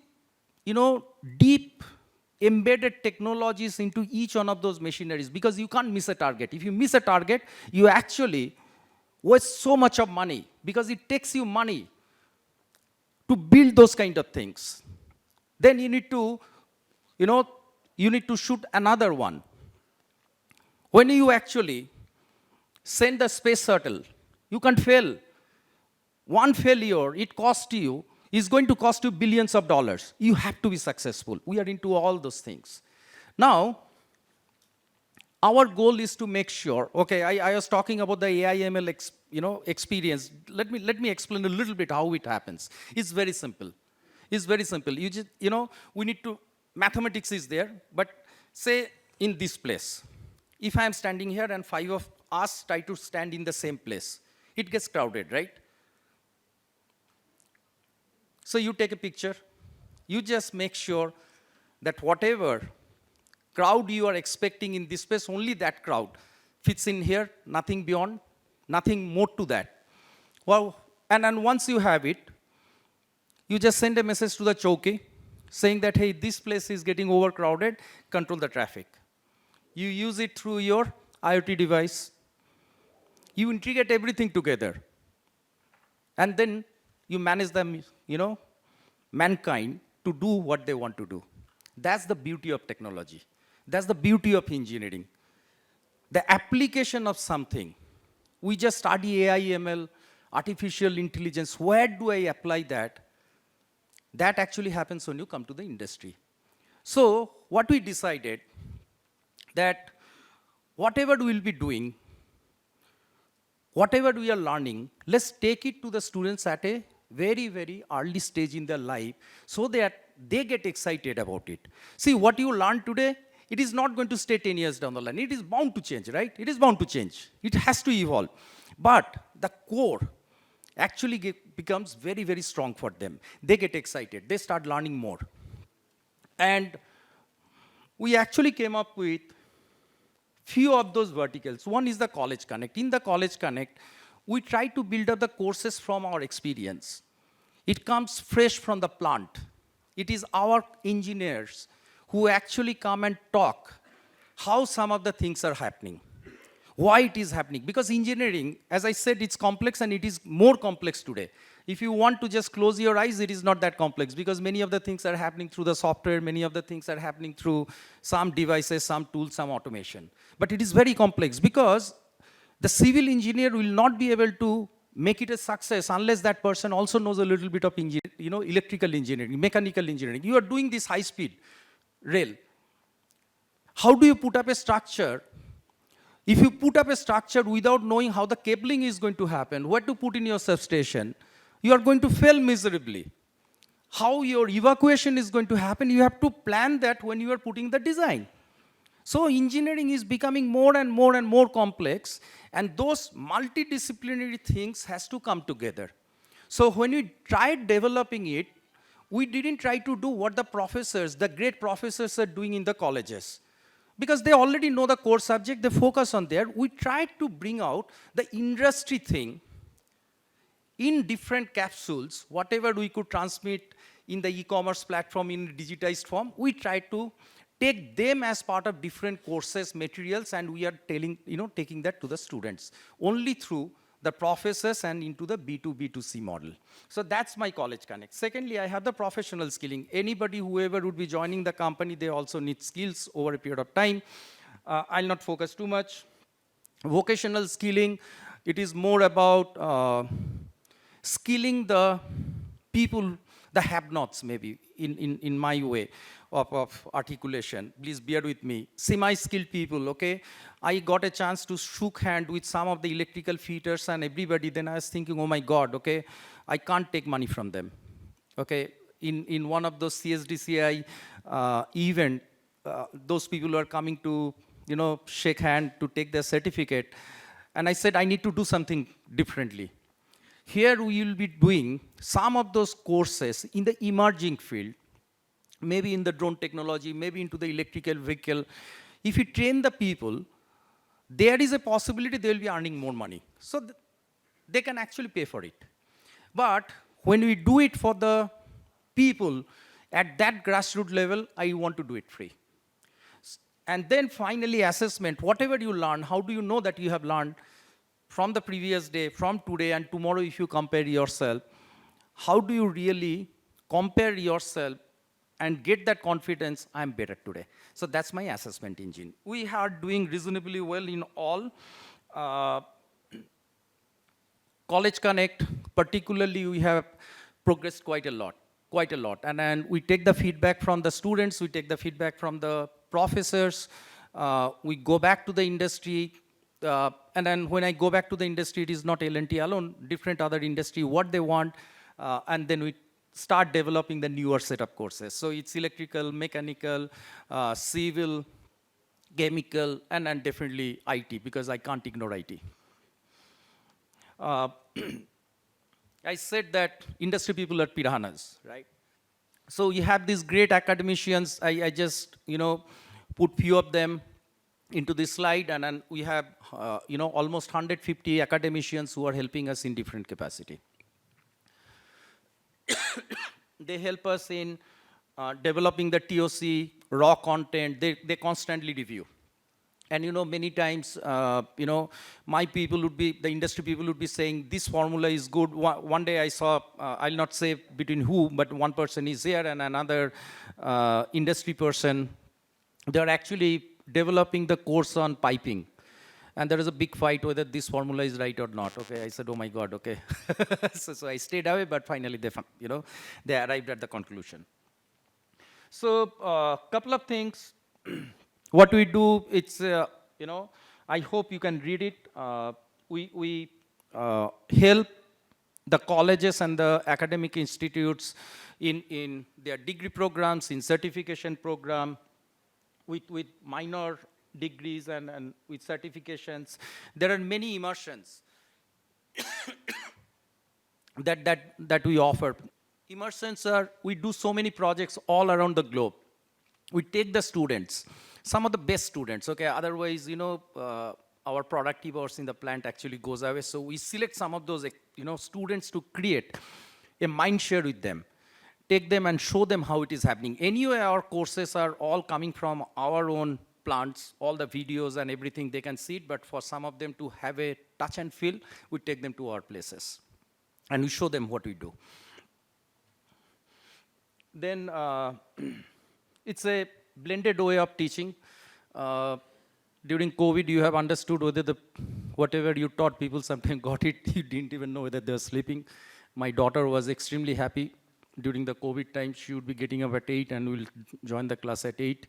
deep embedded technologies into each one of those machineries because you can't miss a target. If you miss a target, you actually waste so much of money because it takes you money to build those kind of things. Then you need to, shoot another one. When you actually send the space shuttle, you can't fail. One failure, it cost you, is going to cost you billions of dollars. You have to be successful. We are into all those things. Now, our goal is to make sure, okay, I was talking about the AI/ML experience. Let me explain a little bit how it happens. It's very simple. It's very simple. You just, we need to, mathematics is there, but say in this place, if I am standing here and 5 of us try to stand in the same place, it gets crowded, right? So you take a picture, you just make sure that whatever crowd you are expecting in this space, only that crowd fits in here, nothing beyond, nothing more to that. Well, and once you have it, you just send a message to the chowki saying that, hey, this place is getting overcrowded, control the traffic. You use it through your IoT device. You integrate everything together. And then you manage them, mankind to do what they want to do. That's the beauty of technology. That's the beauty of engineering. The application of something. We just study AI, ML, artificial intelligence. Where do I apply that? That actually happens when you come to the industry. So what we decided, that whatever we will be doing, whatever we are learning, let's take it to the students at a very, very early stage in their life so that they get excited about it. See, what you learn today, it is not going to stay 10 years down the line. It is bound to change, right? It is bound to change. It has to evolve. But the core actually becomes very, very strong for them. They get excited. They start learning more. And we actually came up with few of those verticals. One is the College Connect. In the College Connect, we try to build up the courses from our experience. It comes fresh from the plant. It is our engineers who actually come and talk how some of the things are happening, why it is happening. Because engineering, as I said, it's complex and it is more complex today. If you want to just close your eyes, it is not that complex because many of the things are happening through the software, many of the things are happening through some devices, some tools, some automation. But it is very complex because the civil engineer will not be able to make it a success unless that person also knows a little bit of electrical engineering, mechanical engineering. You are doing this high-speed rail. How do you put up a structure? If you put up a structure without knowing how the cabling is going to happen, what to put in your substation, you are going to fail miserably. How your evacuation is going to happen, you have to plan that when you are putting the design. So engineering is becoming more and more and more complex, and those multidisciplinary things has to come together. So when we tried developing it, we didn't try to do what the professors, the great professors are doing in the colleges. Because they already know the core subject, they focus on there. We tried to bring out the industry thing in different capsules, whatever we could transmit in the e-commerce platform in digitized form, we tried to take them as part of different courses, materials, and we are taking that to the students only through the professors and into the B2B2C model. So that's my College Connect. Secondly, I have the professional skilling. Anybody, whoever would be joining the company, they also need skills over a period of time. I'll not focus too much. Vocational skilling, it is more about skilling the people, the have-nots maybe, in my way of articulation. Please bear with me. Semi-skilled people, okay? I got a chance to shook hand with some of the electrical fitters and everybody. Then I was thinking, oh my God, okay, I can't take money from them. Okay, in one of those CSDCI event, those people are coming to, shake hand to take their certificate. And I said, I need to do something differently. Here we will be doing some of those courses in the emerging field, maybe in the drone technology, maybe into the electrical vehicle. If you train the people, there is a possibility they will be earning more money. So they can actually pay for it. But when we do it for the people at that grassroots level, I want to do it free. And then finally, assessment. Whatever you learn, how do you know that you have learned from the previous day, from today, and tomorrow if you compare yourself? How do you really compare yourself and get that confidence, I'm better today. So that's my assessment engine. We are doing reasonably well in all. Uh, College Connect, particularly, we have progressed quite a lot, quite a lot. And then we take the feedback from the students, we take the feedback from the professors, we go back to the industry, and then when I go back to the industry, it is not L&T alone, different other industry, what they want, and then we start developing the newer set of courses. So it's electrical, mechanical, civil, chemical, and then definitely IT, because I can't ignore IT. Uh, I said that industry people are piranhas, right? So you have these great academicians. I just, put few of them into this slide, and then we have, almost 150 academicians who are helping us in different capacity. They help us in developing the TOC, raw content. They constantly review. And many times, my people would be, the industry people would be saying, this formula is good. One day I saw, I'll not say between who, but one person is here and another industry person. They're actually developing the course on piping. And there is a big fight whether this formula is right or not. Okay, I said, oh my God, okay. so I stayed away, but finally they arrived at the conclusion. So couple of things. What we do, it's, I hope you can read it. We help the colleges and the academic institutes in their degree programs, in certification program, with minor degrees and with certifications. There are many immersions that we offer. Immersions are, we do so many projects all around the globe. We take the students, some of the best students, okay? Otherwise, our productive hours in the plant actually goes away. So we select some of those, students to create a mind share with them. Take them and show them how it is happening. Anyway, our courses are all coming from our own plants, all the videos and everything, they can see it, but for some of them to have a touch and feel, we take them to our places. And we show them what we do. Then, it's a blended way of teaching. During COVID, you have understood whether whatever you taught, people sometimes got it. You didn't even know whether they were sleeping. My daughter was extremely happy. During the COVID time, she would be getting up at 8 and will join the class at 8.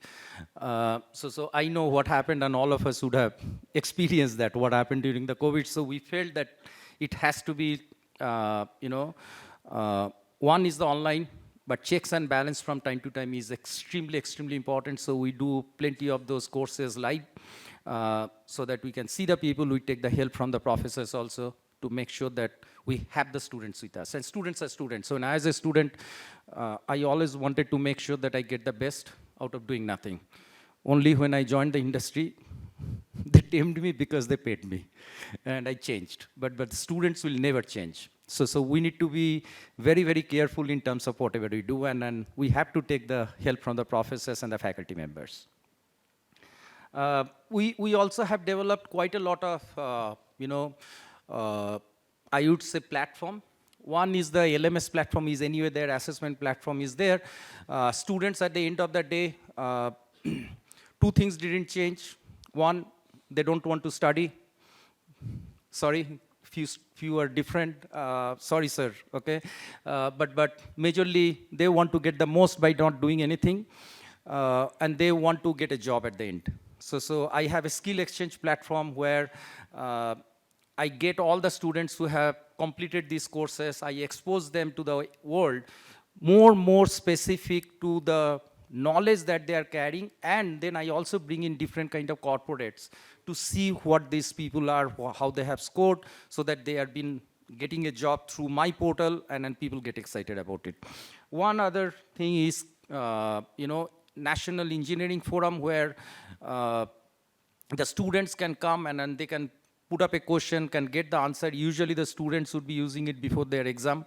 So I know what happened, and all of us would have experienced that, what happened during the COVID. So we felt that it has to be, one is the online, but checks and balance from time to time is extremely, extremely important. So we do plenty of those courses live so that we can see the people. We take the help from the professors also to make sure that we have the students with us. And students are students. So as a student, I always wanted to make sure that I get the best out of doing nothing. Only when I joined the industry, they tamed me because they paid me. And I changed. But the students will never change. So we need to be very, very careful in terms of whatever we do, and we have to take the help from the professors and the faculty members. We also have developed quite a lot of, I would say platform. One is the LMS platform is anyway there, assessment platform is there. Students at the end of the day, two things didn't change. One, they don't want to study. Sorry. Few are different, sorry sir, okay? But majorly, they want to get the most by not doing anything, and they want to get a job at the end. So I have a skill exchange platform where I get all the students who have completed these courses, I expose them to the world, more specific to the knowledge that they are carrying, and then I also bring in different kind of corporates to see what these people are, how they have scored, so that they have been getting a job through my portal, and then people get excited about it. One other thing is, National Engineering Forum, where the students can come and then they can put up a question, can get the answer. Usually the students would be using it before their exam.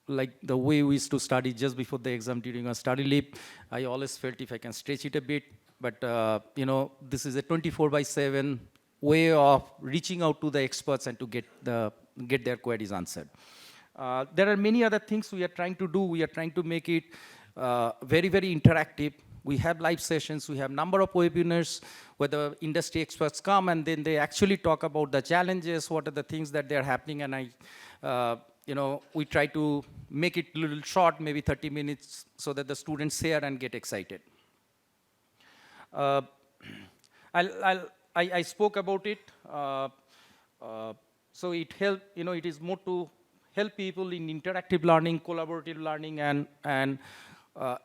Like the way we used to study just before the exam during a study leave, I always felt if I can stretch it a bit, but this is a 24/7 way of reaching out to the experts and to get their queries answered. There are many other things we are trying to do. We are trying to make it very, very interactive. We have live sessions, we have number of webinars where the industry experts come and then they actually talk about the challenges, what are the things that they're happening, and we try to make it a little short, maybe 30 minutes, so that the students hear and get excited. I spoke about it. So it help, it is more to help people in interactive learning, collaborative learning, and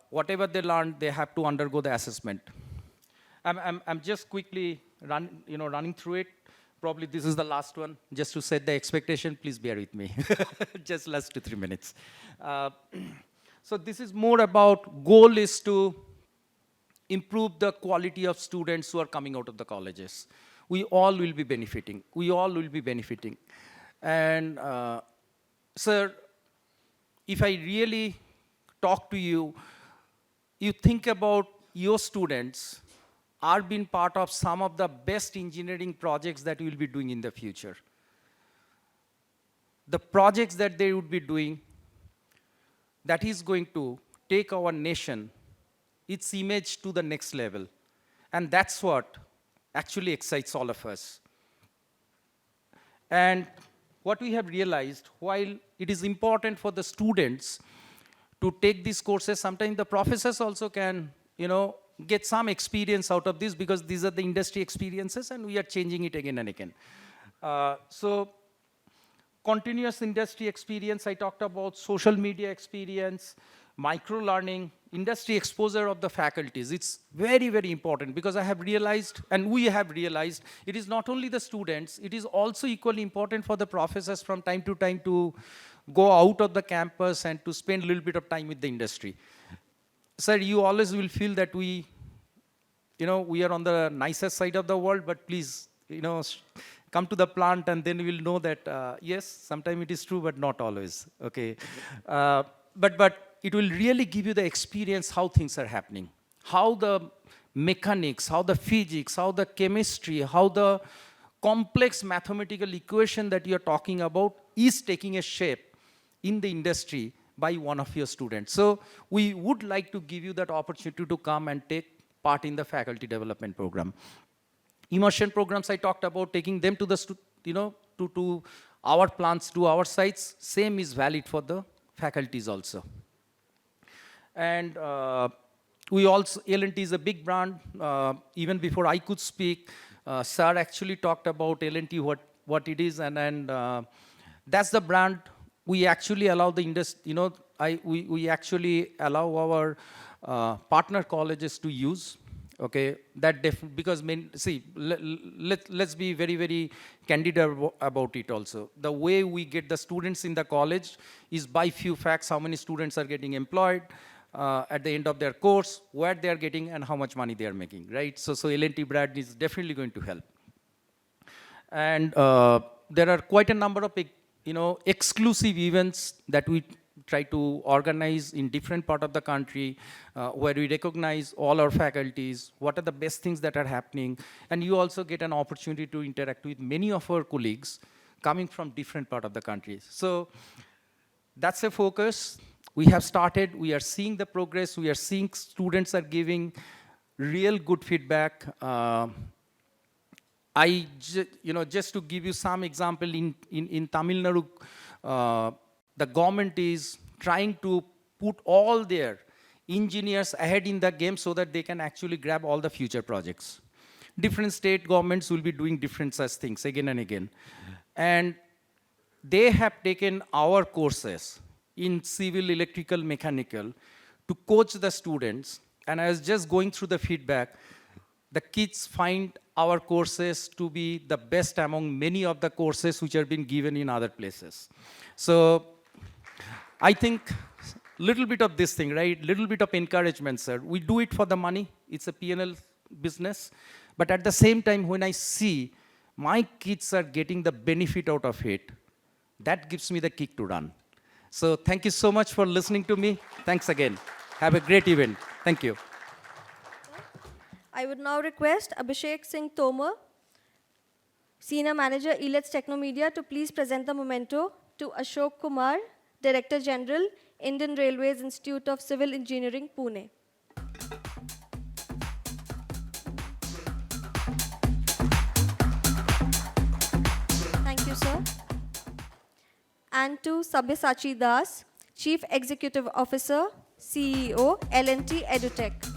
whatever they learn, they have to undergo the assessment. I'm just quickly running through it. Probably this is the last one. Just to set the expectation, please bear with me. Just last 2-3 minutes. So this is more about, goal is to improve the quality of students who are coming out of the colleges. We all will be benefiting. We all will be benefiting. And sir, if I really talk to you, you think about your students are being part of some of the best engineering projects that we will be doing in the future. The projects that they would be doing, that is going to take our nation, its image to the next level. And that's what actually excites all of us. And what we have realized, while it is important for the students to take these courses, sometimes the professors also can, get some experience out of this, because these are the industry experiences and we are changing it again and again. So continuous industry experience, I talked about social media experience, micro-learning, industry exposure of the faculties. It's very, very important, because I have realized, and we have realized, it is not only the students, it is also equally important for the professors from time to time to go out of the campus and to spend a little bit of time with the industry. Sir, you always will feel that we are on the nicer side of the world, but please, come to the plant and then we'll know that, yes, sometimes it is true, but not always, okay? But it will really give you the experience how things are happening, how the mechanics, how the physics, how the chemistry, how the complex mathematical equation that you're talking about is taking a shape in the industry by one of your students. So we would like to give you that opportunity to come and take part in the faculty development program. Immersion programs, I talked about taking them to the, to our plants, to our sites. Same is valid for the faculties also. And we also, L&T is a big brand. Even before I could speak, Sir actually talked about L&T, what it is, and that's the brand we actually allow the industry, we actually allow our partner colleges to use. Okay, because let's be very, very candid about it also. The way we get the students in the college is by few facts: how many students are getting employed at the end of their course, where they are getting, and how much money they are making, right? So L&T brand is definitely going to help. And there are quite a number of exclusive events that we try to organize in different part of the country, where we recognize all our faculties, what are the best things that are happening, and you also get an opportunity to interact with many of our colleagues coming from different part of the country. So that's a focus. We have started, we are seeing the progress, we are seeing students are giving real good feedback. Just to give you some example, in Tamil Nadu, the government is trying to put all their engineers ahead in the game so that they can actually grab all the future projects. Different state governments will be doing different such things again and again. And they have taken our courses in civil, electrical, mechanical to coach the students. And I was just going through the feedback. The kids find our courses to be the best among many of the courses which have been given in other places. So I think little bit of this thing, right? Little bit of encouragement, sir. We do it for the money. It's a P&L business. But at the same time, when I see my kids are getting the benefit out of it, that gives me the kick to run. So thank you so much for listening to me. Thanks again. Have a great event. Thank you. I would now request Abhishek Singh Tomar, Senior Manager, Elets Technomedia, to please present the memento to Ashok Kumar, Director General, Indian Railways Institute of Civil Engineering, Pune. Thank you, sir. And to Sabyasachi Das, Chief Executive Officer, CEO, L&T EduTech.